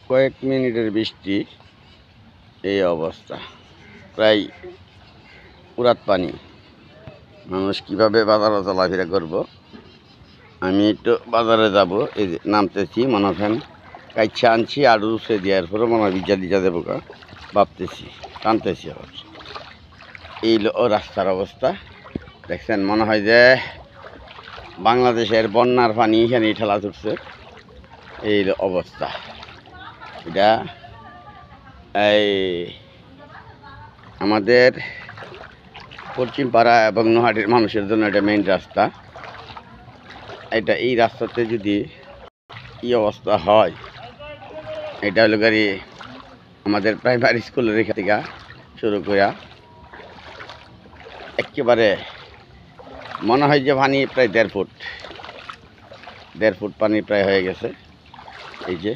কয়েক মিনিটের বৃষ্টি, এই অবস্থা, প্রায় পুরাত পানি। মানুষ কীভাবে বাজারে চলাফেরা করব। আমি একটু বাজারে যাব, এই যে নামতেছি, মনে হয় কাইচ্ছা আনছি আর রুসে দেওয়ার পরে মনে হয় ভিজা দিজা দেবো গা ভাবতেছি, টানতেছি। আবার এই রাস্তার অবস্থা দেখছেন, মনে হয় যে বাংলাদেশের বন্যার পানি এখানে ঠেলা ছুটছে। এই অবস্থা, এটা এই আমাদের পশ্চিম পাড়া এবং নোহাটির মানুষের জন্য এটা মেইন রাস্তা। এই রাস্তাতে যদি এই অবস্থা হয়, এটা হলো গাড়ি আমাদের প্রাইমারি স্কুলের এখান থেকে শুরু করে একেবারে মনে হয় যে পানি প্রায় 1.5 ফুট পানি প্রায় হয়ে গেছে। এই যে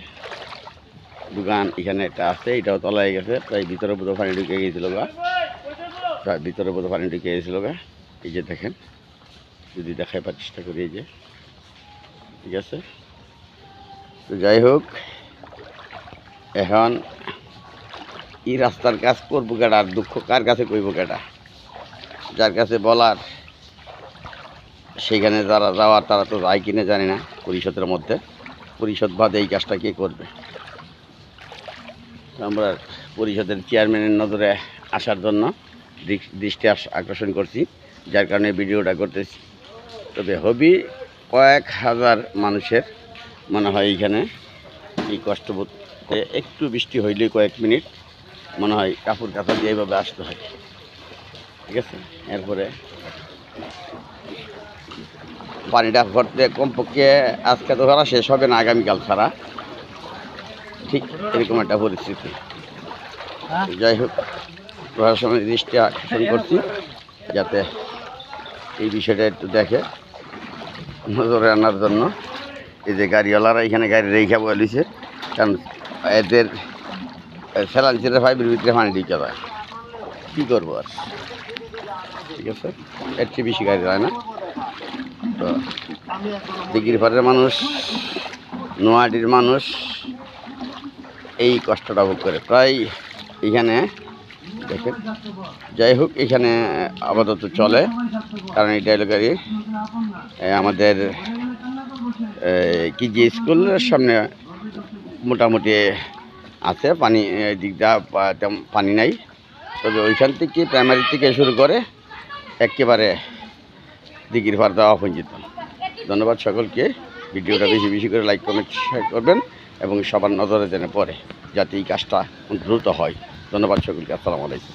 দোকান এখানে একটা আছে, এটাও তলায় গেছে, প্রায় ভিতরে বোধ পানি ঢুকে গিয়েছিল গা, প্রায় ভিতরে বোধ পানি ঢুকে গিয়েছিল গা। এই যে দেখেন, যদি দেখাইবার চেষ্টা করি, এই যে ঠিক আছে। তো যাই হোক, এখন এই রাস্তার কাজ করবো কেটা, আর দুঃখ কার কাছে কইব কেটা? যার কাছে বলার সেখানে যারা যাওয়ার তারা তো যায় কিনে জানি না। পরিষদের মধ্যে পরিষদ বাদে এই কাজটা কে করবে? আমরা পরিষদের চেয়ারম্যানের নজরে আসার জন্য দৃষ্টি আকর্ষণ করছি, যার কারণে ভিডিওটা করতেছি। তবে হবি কয়েক হাজার মানুষের মনে হয় এইখানে এই কষ্টবোধ, একটু বৃষ্টি হইলেই কয়েক মিনিট মনে হয় কাপড় কাপড় দিয়ে এইভাবে আসতে হয়, ঠিক আছে। এরপরে পানিটা ভরতে কমপক্ষে আজকে তো ধরা শেষ হবে না, আগামীকাল ছাড়া, ঠিক এরকম একটা পরিস্থিতি। যাই হোক, প্রশাসনের দৃষ্টি আকর্ষণ করছি যাতে এই বিষয়টা একটু দেখে, নজরে আনার জন্য। এই যে গাড়িওয়ালারা এখানে গাড়ি রেখে বলেছে, কারণ এদের স্যালান্সের ফাইভের ভিতরে পানি ঢুকে যায়, কী করবো আর, ঠিক আছে। এর চেয়ে বেশি গাড়ি যায় না। তো দিঘির পাড়ের মানুষ, নোয়াডির মানুষ এই কষ্টটা ভোগ করে প্রায় এখানে দেখেন। যাই হোক, এখানে আপাতত চলে, কারণ এটা হলো গাড়ি আমাদের কেজি স্কুলের সামনে মোটামুটি আছে পানি, দিকটা পানি নাই। তবে ওইখান থেকে প্রাইমারি থেকে শুরু করে একেবারে দিঘির পাড় দেওয়া পর্যন্ত। ধন্যবাদ সকলকে। ভিডিওটা বেশি বেশি করে লাইক কমেন্ট শেয়ার করবেন এবং সবার নজরে যেন পড়ে, যাতে এই কাজটা দ্রুত হয়। ধন্যবাদ সকলকে। আসসালামু আলাইকুম।